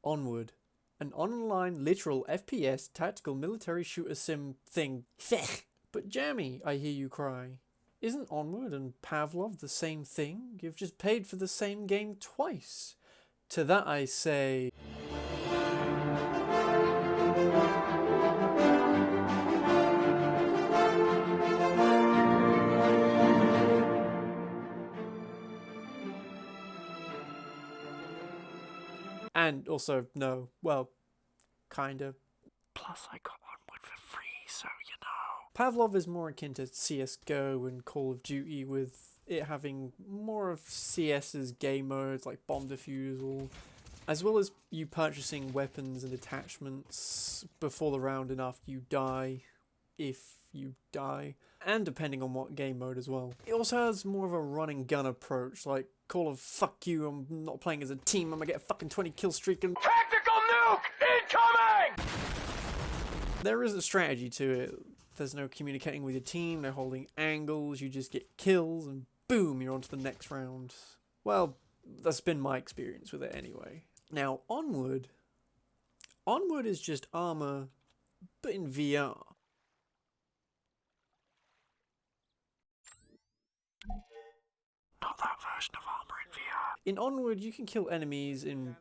Onward, an online literal FPS tactical military shooter sim thing. But Jammy, I hear you cry. Isn't Onward and Pavlov the same thing? You've just paid for the same game twice. To that I say... And also, no, well, kinda. Plus I got Onward for free, so you know. Pavlov is more akin to CSGO and Call of Duty, with it having more of CS's game modes like bomb defusal, as well as you purchasing weapons and attachments before the round and after you die, if you die, and depending on what game mode as well. It also has more of a run and gun approach, like Call of fuck you, I'm not playing as a team, I'm gonna get a fucking 20 kill streak and tactical nuke incoming! There is a strategy to it. There's no communicating with your team, no holding angles, you just get kills and boom, you're on to the next round. Well, that's been my experience with it anyway. Now, Onward is just armor, but in VR. Not that version of armor in VR. In Onward, you can kill enemies in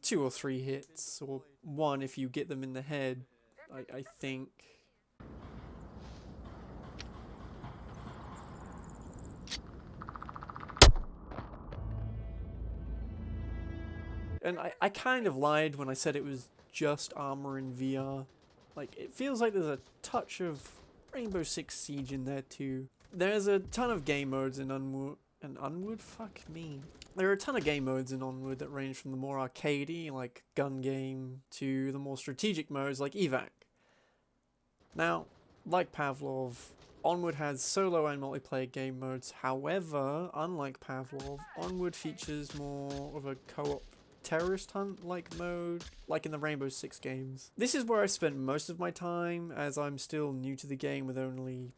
2 or 3 hits, or 1 if you get them in the head, I think. And I kind of lied when I said it was just armor in VR. Like, it feels like there's a touch of Rainbow Six Siege in there too. There's a ton of game modes in Onward? Fuck me. There are a ton of game modes in Onward that range from the more arcadey, like gun game, to the more strategic modes like evac. Now, like Pavlov, Onward has solo and multiplayer game modes. However, unlike Pavlov, Onward features more of a co-op terrorist hunt like mode, like in the Rainbow Six games. This is where I spent most of my time, as I'm still new to the game with only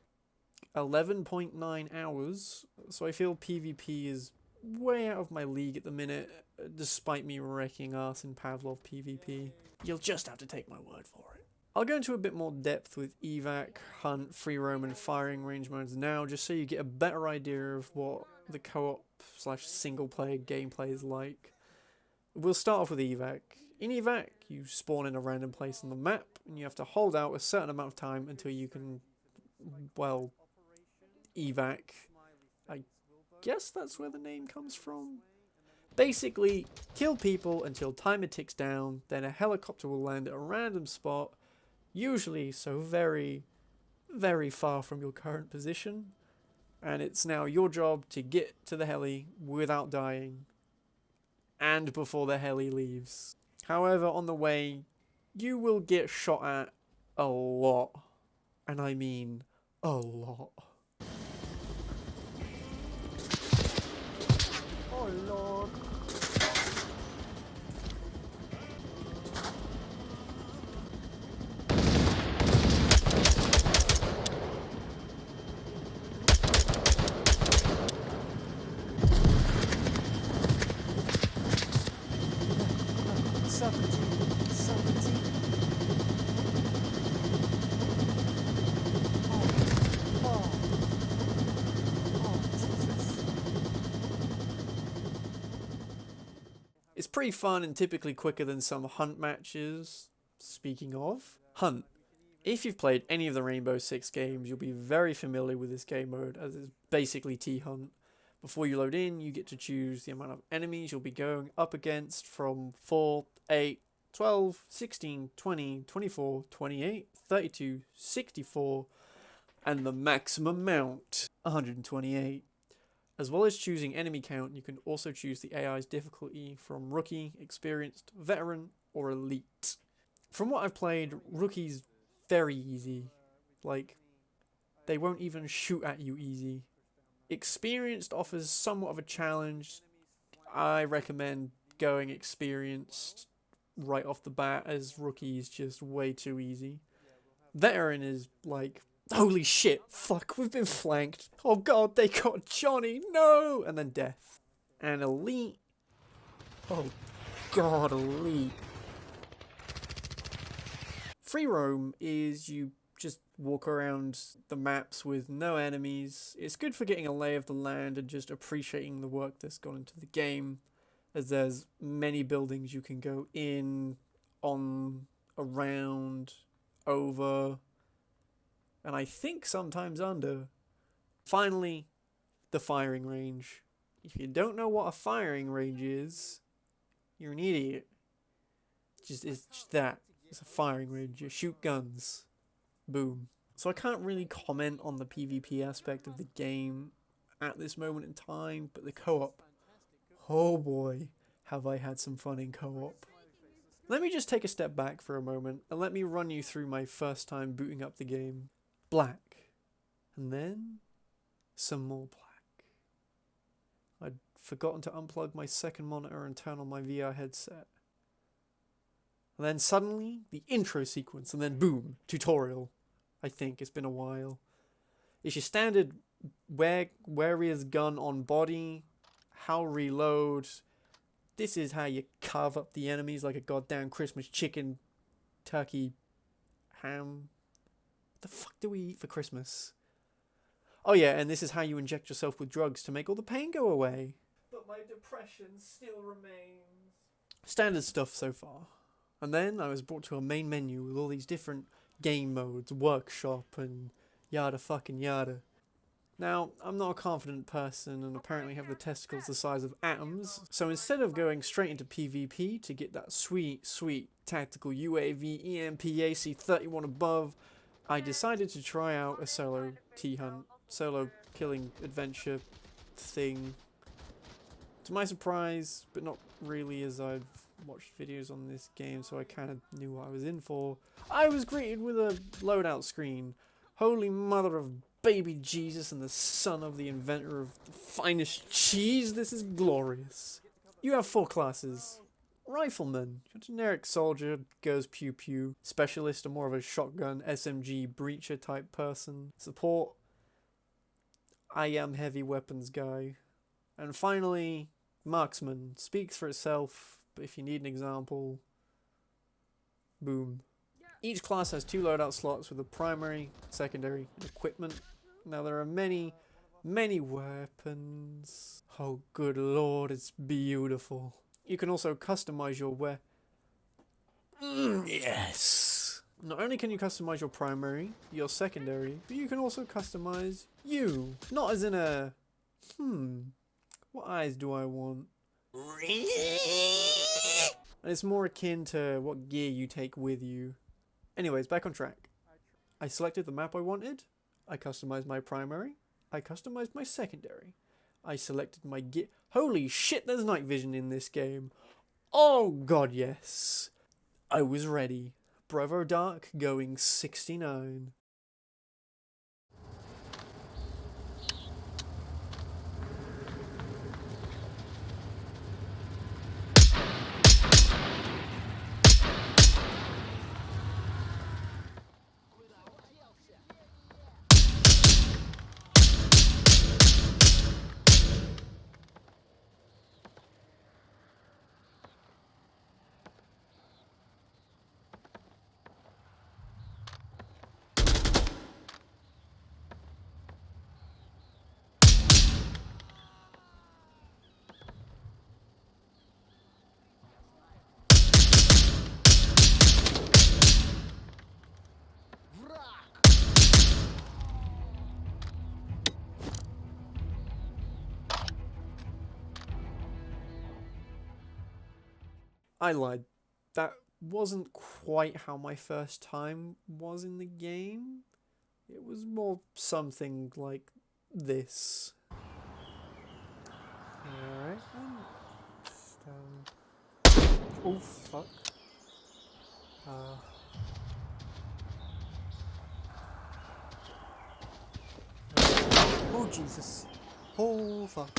11.9 hours, so I feel PvP is way out of my league at the minute, despite me wrecking ass in Pavlov PvP. You'll just have to take my word for it. I'll go into a bit more depth with evac, hunt, free roam and firing range modes now, just so you get a better idea of what the co-op / single player gameplay is like. We'll start off with evac. In evac, you spawn in a random place on the map, and you have to hold out a certain amount of time until you can, well, evac. I guess that's where the name comes from. Basically, kill people until timer ticks down, then a helicopter will land at a random spot, usually so very, very far from your current position, and it's now your job to get to the heli without dying, and before the heli leaves. However, on the way, you will get shot at a lot, and I mean a lot. Oh Lord. It's pretty fun and typically quicker than some hunt matches. Speaking of, hunt. If you've played any of the Rainbow Six games, you'll be very familiar with this game mode, as it's basically T-Hunt. Before you load in, you get to choose the amount of enemies you'll be going up against from 4, 8, 12, 16, 20, 24, 28, 32, 64, and the maximum mount, 128. As well as choosing enemy count, you can also choose the AI's difficulty from Rookie, Experienced, Veteran, or Elite. From what I've played, Rookie's very easy. Like, they won't even shoot at you easy. Experienced offers somewhat of a challenge. I recommend going Experienced right off the bat, as Rookie is just way too easy. Veteran is like, holy shit, fuck, we've been flanked. Oh god, they got Johnny, no! And then death. And Elite, oh god, Elite. Free roam is you just walk around the maps with no enemies. It's good for getting a lay of the land and just appreciating the work that's gone into the game, as there's many buildings you can go in, on, around, over, and I think sometimes under. Finally, the firing range. If you don't know what a firing range is, you're an idiot. It's just that. It's a firing range. You shoot guns. Boom. So I can't really comment on the PvP aspect of the game at this moment in time, but the co-op, oh boy, have I had some fun in co-op. Let me just take a step back for a moment and let me run you through my first time booting up the game. Black. And then some more black. I'd forgotten to unplug my second monitor and turn on my VR headset. And then suddenly, the intro sequence, and then boom, tutorial. I think it's been a while. It's your standard where is gun on body, how reload. This is how you carve up the enemies like a goddamn Christmas chicken, turkey, ham. What the fuck do we eat for Christmas? Oh yeah, and this is how you inject yourself with drugs to make all the pain go away. But my depression still remains. Standard stuff so far. And then I was brought to a main menu with all these different game modes, workshop, and yada fucking yada. Now, I'm not a confident person and apparently have the testicles the size of atoms, so instead of going straight into PvP to get that sweet, sweet tactical UAV EMP AC-31 above, I decided to try out a solo T-Hunt, solo killing adventure thing. To my surprise, but not really, as I've watched videos on this game, so I kind of knew what I was in for, I was greeted with a loadout screen. Holy mother of baby Jesus and the son of the inventor of the finest cheese, this is glorious. You have 4 classes. Rifleman, your generic soldier, goes pew pew. Specialist, are more of a shotgun, SMG, breacher type person. Support, I am heavy weapons guy. And finally, marksman, speaks for itself, but if you need an example, boom. Each class has 2 loadout slots with a primary, secondary, and equipment. Now there are many, many weapons. Oh good lord, it's beautiful. You can also customize your yes! Not only can you customize your primary, your secondary, but you can also customize you. Not as in a, what eyes do I want? And it's more akin to what gear you take with you. Anyways, back on track. I selected the map I wanted. I customized my primary. I customized my secondary. I selected my gear. Holy shit, there's night vision in this game. Oh god, yes. I was ready. Bravo Dark going 69. I lied. That wasn't quite how my first time was in the game. It was more something like this. Alright then. Oh fuck. Oh Jesus. Oh fuck.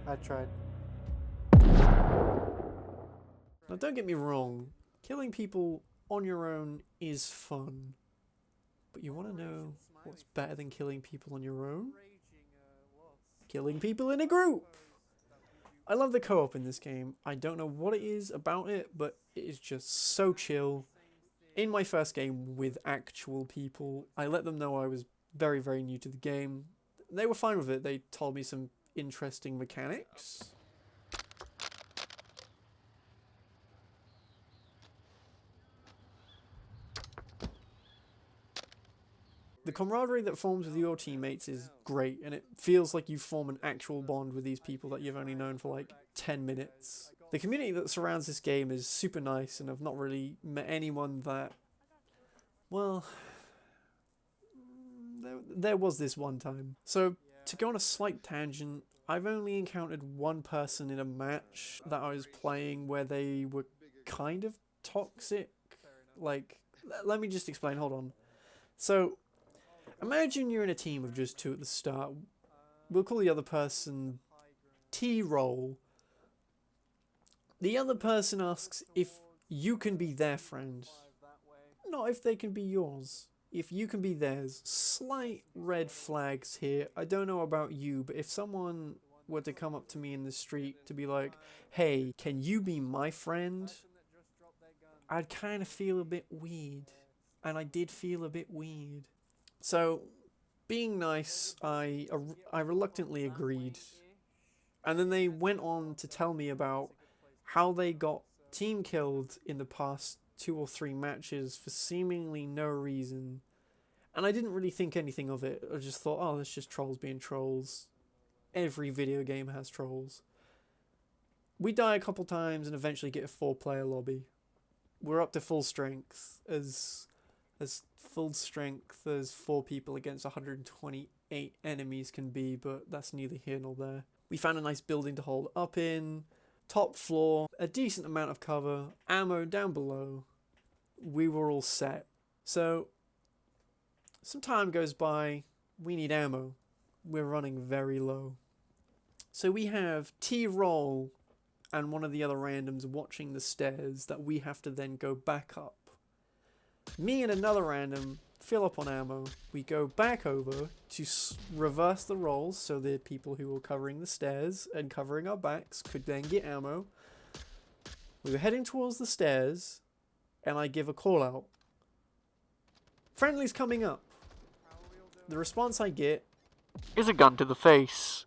I tried. Now don't get me wrong, killing people on your own is fun. But you want to know what's better than killing people on your own? Killing people in a group! I love the co-op in this game. I don't know what it is about it, but it is just so chill. In my first game with actual people, I let them know I was very, very new to the game. They were fine with it. They told me some interesting mechanics. The camaraderie that forms with your teammates is great, and it feels like you form an actual bond with these people that you've only known for like 10 minutes. The community that surrounds this game is super nice, and I've not really met anyone that... Well, there was this one time. So, to go on a slight tangent, I've only encountered one person in a match that I was playing where they were kind of toxic. Like, let me just explain, hold on. So, imagine you're in a team of just two at the start. We'll call the other person T-Roll. The other person asks if you can be their friend. Not if they can be yours. If you can be theirs. Slight red flags here. I don't know about you, but if someone were to come up to me in the street to be like, hey, can you be my friend? I'd kind of feel a bit weird. And I did feel a bit weird. So, being nice, I reluctantly agreed. And then they went on to tell me about how they got team killed in the past 2 or 3 matches for seemingly no reason. And I didn't really think anything of it. I just thought, oh, that's just trolls being trolls. Every video game has trolls. We die a couple times and eventually get a 4-player lobby. We're up to full strength. As full strength as 4 people against 128 enemies can be, but that's neither here nor there. We found a nice building to hold up in. Top floor, a decent amount of cover, ammo down below. We were all set. So, some time goes by, we need ammo. We're running very low. So we have T-Roll and one of the other randoms watching the stairs that we have to then go back up. Me and another random fill up on ammo. We go back over to reverse the rolls so the people who were covering the stairs and covering our backs could then get ammo. We were heading towards the stairs and I give a call out. Friendly's coming up. The response I get is a gun to the face.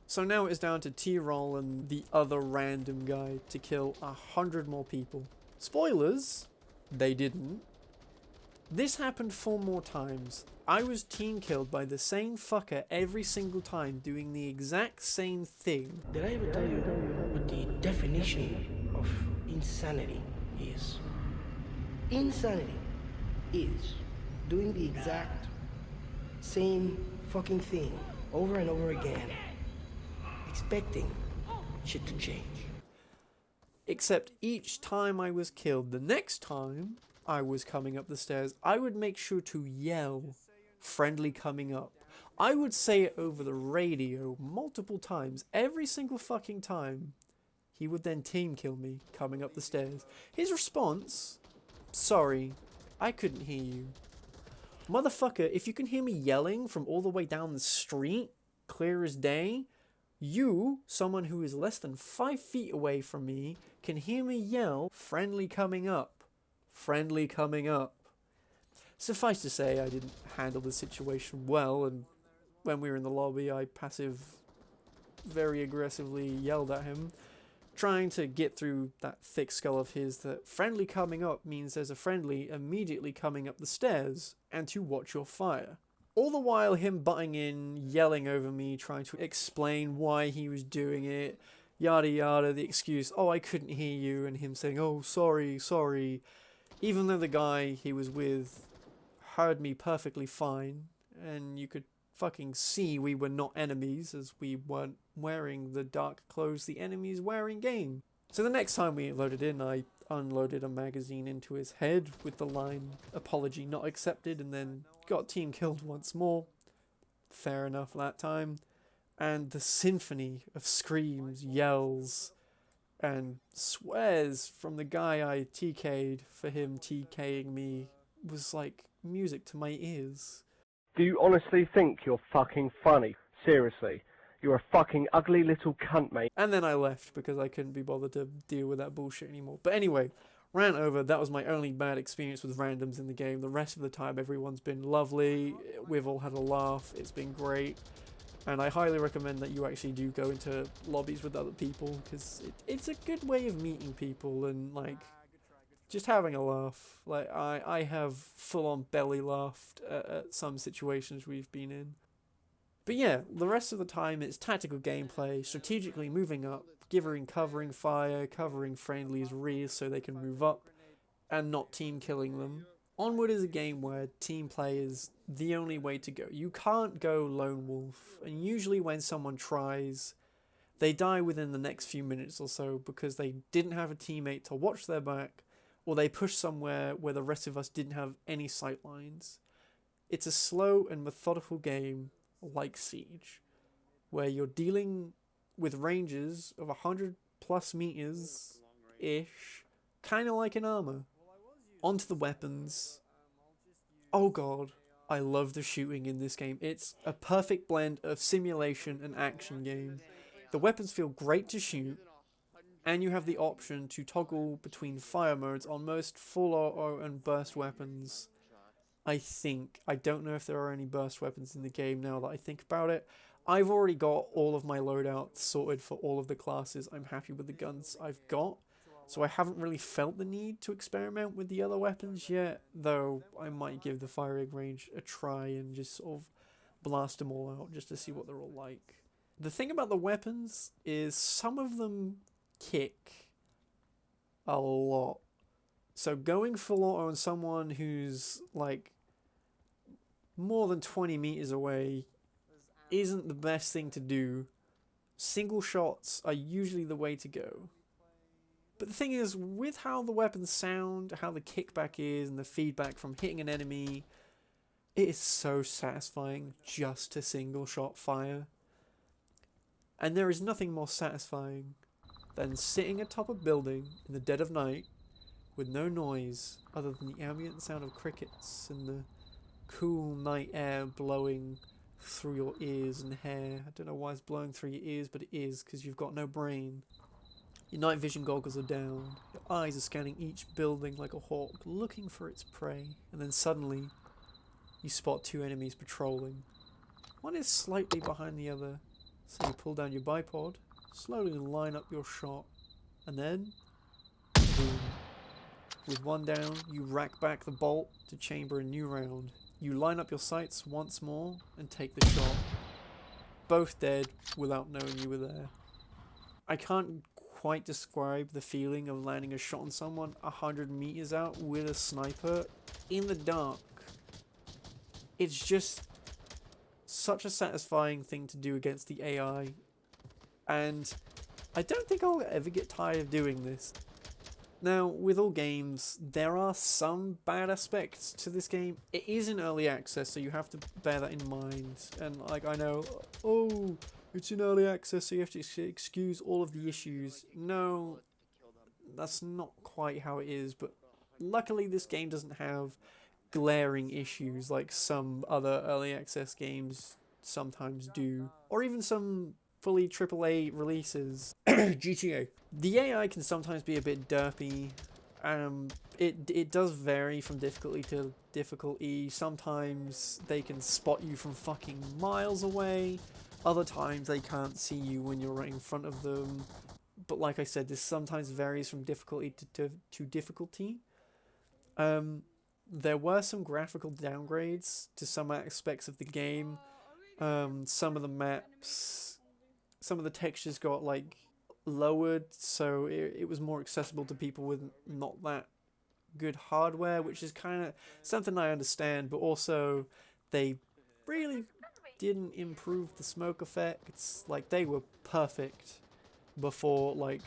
So now it's down to T-Roll and the other random guy to kill 100 more people. Spoilers, they didn't. This happened 4 more times. I was team killed by the same fucker every single time doing the exact same thing. Did I ever tell you what the definition of insanity is? Insanity is doing the exact same fucking thing over and over again, expecting shit to change. Except each time I was killed, the next time I was coming up the stairs, I would make sure to yell, friendly coming up. I would say it over the radio multiple times, every single fucking time. He would then team kill me, coming up the stairs. His response, sorry, I couldn't hear you. Motherfucker, if you can hear me yelling from all the way down the street, clear as day, you, someone who is less than 5 feet away from me, can hear me yell, friendly coming up. Friendly coming up. Suffice to say, I didn't handle the situation well, and when we were in the lobby, I very aggressively yelled at him, trying to get through that thick skull of his that friendly coming up means there's a friendly immediately coming up the stairs, and to watch your fire. All the while him butting in, yelling over me, trying to explain why he was doing it, yada yada, the excuse, oh I couldn't hear you, and him saying, oh sorry, even though the guy he was with heard me perfectly fine, and you could fucking see we were not enemies as we weren't wearing the dark clothes the enemies wear in game. So the next time we loaded in, I unloaded a magazine into his head with the line, apology not accepted, and then got team killed once more. Fair enough that time. And the symphony of screams, yells, and swears from the guy I TK'd for him TKing me was like music to my ears. Do you honestly think you're fucking funny? Seriously. You're a fucking ugly little cunt, mate. And then I left because I couldn't be bothered to deal with that bullshit anymore. But anyway, rant over. That was my only bad experience with randoms in the game. The rest of the time, everyone's been lovely. We've all had a laugh. It's been great. And I highly recommend that you actually do go into lobbies with other people, because it's a good way of meeting people and, like, just having a laugh. Like, I have full-on belly laughed at some situations we've been in. But yeah, the rest of the time it's tactical gameplay, strategically moving up, covering fire, covering friendlies' rears so they can move up, and not team killing them. Onward is a game where team play is the only way to go. You can't go lone wolf, and usually when someone tries, they die within the next few minutes or so because they didn't have a teammate to watch their back, or they push somewhere where the rest of us didn't have any sight lines. It's a slow and methodical game like Siege, where you're dealing with ranges of 100 plus meters ish, kind of like in armor. Onto the weapons. Oh god, I love the shooting in this game. It's a perfect blend of simulation and action game. The weapons feel great to shoot, and you have the option to toggle between fire modes on most full auto and burst weapons. I don't know if there are any burst weapons in the game now that I think about it. I've already got all of my loadouts sorted for all of the classes. I'm happy with the guns I've got, so I haven't really felt the need to experiment with the other weapons yet, though I might give the firing range a try and just sort of blast them all out just to see what they're all like. The thing about the weapons is some of them kick a lot. So going full auto on someone who's like more than 20 meters away isn't the best thing to do. Single shots are usually the way to go. But the thing is, with how the weapons sound, how the kickback is, and the feedback from hitting an enemy, it is so satisfying just to single shot fire. And there is nothing more satisfying than sitting atop a building in the dead of night with no noise other than the ambient sound of crickets and the cool night air blowing through your ears and hair. I don't know why it's blowing through your ears, but it is, because you've got no brain. Your night vision goggles are down. Your eyes are scanning each building like a hawk, looking for its prey. And then suddenly, you spot two enemies patrolling. One is slightly behind the other, so you pull down your bipod, slowly line up your shot, and then, boom. With one down, you rack back the bolt to chamber a new round. You line up your sights once more and take the shot. Both dead without knowing you were there. I can't quite describe the feeling of landing a shot on someone 100 meters out with a sniper in the dark. It's just such a satisfying thing to do against the AI. And I don't think I'll ever get tired of doing this. Now, with all games, there are some bad aspects to this game. It is in early access, so you have to bear that in mind. And, like, I know, oh, it's in early access, so you have to excuse all of the issues. No, that's not quite how it is, but luckily this game doesn't have glaring issues like some other early access games sometimes do. Or even some fully AAA releases. GTA. The AI can sometimes be a bit derpy. It does vary from difficulty to difficulty. Sometimes they can spot you from fucking miles away. Other times they can't see you when you're right in front of them. But like I said, this sometimes varies from difficulty to difficulty. There were some graphical downgrades to some aspects of the game. Some of the maps, some of the textures got like lowered, so it was more accessible to people with not that good hardware, which is kind of something I understand, but also they really didn't improve the smoke effects. Like, they were perfect before like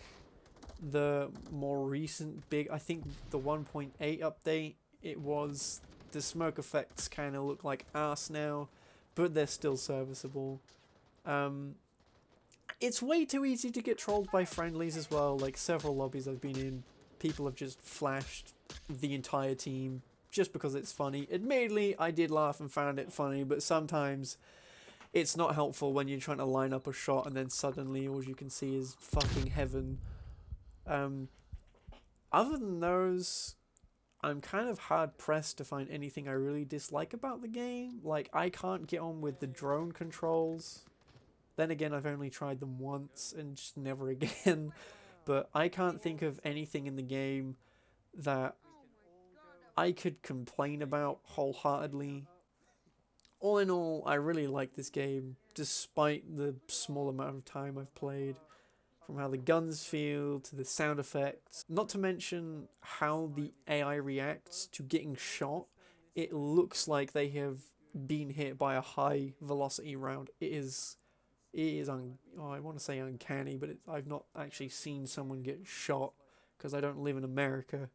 the more recent I think the 1.8 update, the smoke effects kind of look like arse now, but they're still serviceable. It's way too easy to get trolled by friendlies as well. Like several lobbies I've been in, people have just flashed the entire team just because it's funny. Admittedly, I did laugh and found it funny, but sometimes it's not helpful when you're trying to line up a shot and then suddenly all you can see is fucking heaven. Other than those, I'm kind of hard pressed to find anything I really dislike about the game. Like, I can't get on with the drone controls. Then again, I've only tried them once and just never again. But I can't think of anything in the game that I could complain about wholeheartedly. All in all, I really like this game, despite the small amount of time I've played. From how the guns feel, to the sound effects. Not to mention how the AI reacts to getting shot. It looks like they have been hit by a high velocity round. I want to say uncanny, but I've not actually seen someone get shot, because I don't live in America.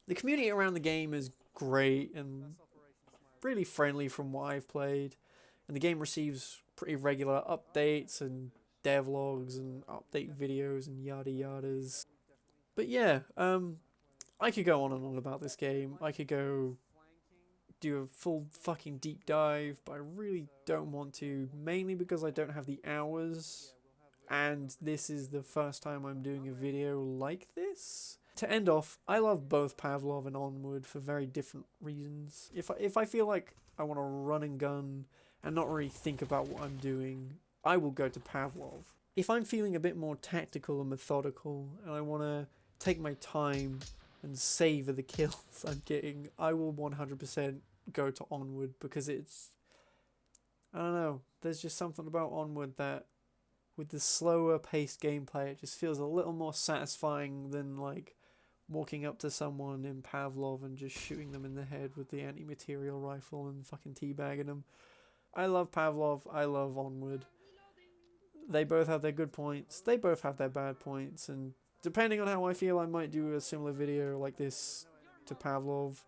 The community around the game is great and really friendly from what I've played, and the game receives pretty regular updates and devlogs and update videos and yada yadas. But yeah, I could go on and on about this game. I could go do a full fucking deep dive, but I really don't want to, mainly because I don't have the hours, and this is the first time I'm doing a video like this. To end off, I love both Pavlov and Onward for very different reasons. If I feel like I want to run and gun and not really think about what I'm doing, I will go to Pavlov. If I'm feeling a bit more tactical and methodical, and I want to take my time and savor the kills I'm getting, I will 100% go to Onward, because it's, I don't know, there's just something about Onward that, with the slower paced gameplay, it just feels a little more satisfying than like walking up to someone in Pavlov and just shooting them in the head with the anti-material rifle and fucking teabagging them. I love Pavlov, I love Onward. They both have their good points, they both have their bad points, and depending on how I feel, I might do a similar video like this to Pavlov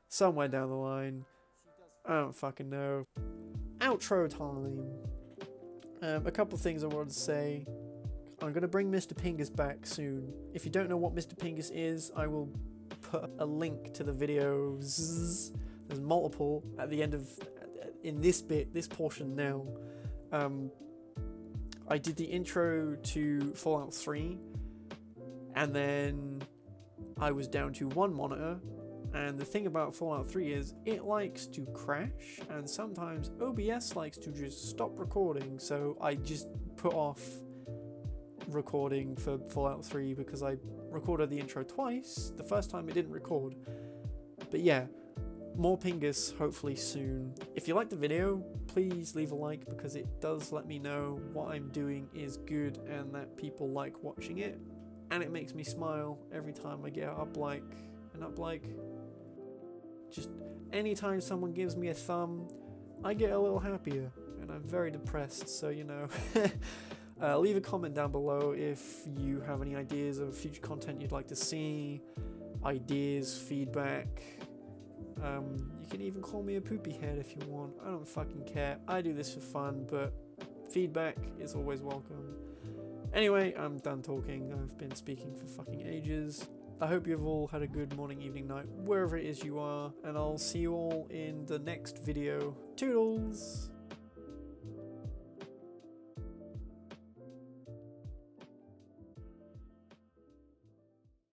somewhere down the line. I don't fucking know. Outro time. A couple things I wanted to say. I'm going to bring Mr. Pingus back soon. If you don't know what Mr. Pingus is, I will put a link to the videos. There's multiple at the end of, in this portion now. I did the intro to Fallout 3, and then I was down to one monitor, and the thing about Fallout 3 is it likes to crash, and sometimes OBS likes to just stop recording, so I just put off recording for Fallout 3 because I recorded the intro twice. The first time it didn't record. But yeah, more Pingus hopefully soon. If you like the video, please leave a like, because it does let me know what I'm doing is good and that people like watching it, and it makes me smile every time I get an uplike. Just anytime someone gives me a thumb, I get a little happier, and I'm very depressed, so you know. Leave a comment down below if you have any ideas of future content you'd like to see, ideas, feedback. You can even call me a poopy head if you want. I don't fucking care. I do this for fun, but feedback is always welcome. Anyway, I'm done talking. I've been speaking for fucking ages. I hope you've all had a good morning, evening, night, wherever it is you are, and I'll see you all in the next video. Toodles!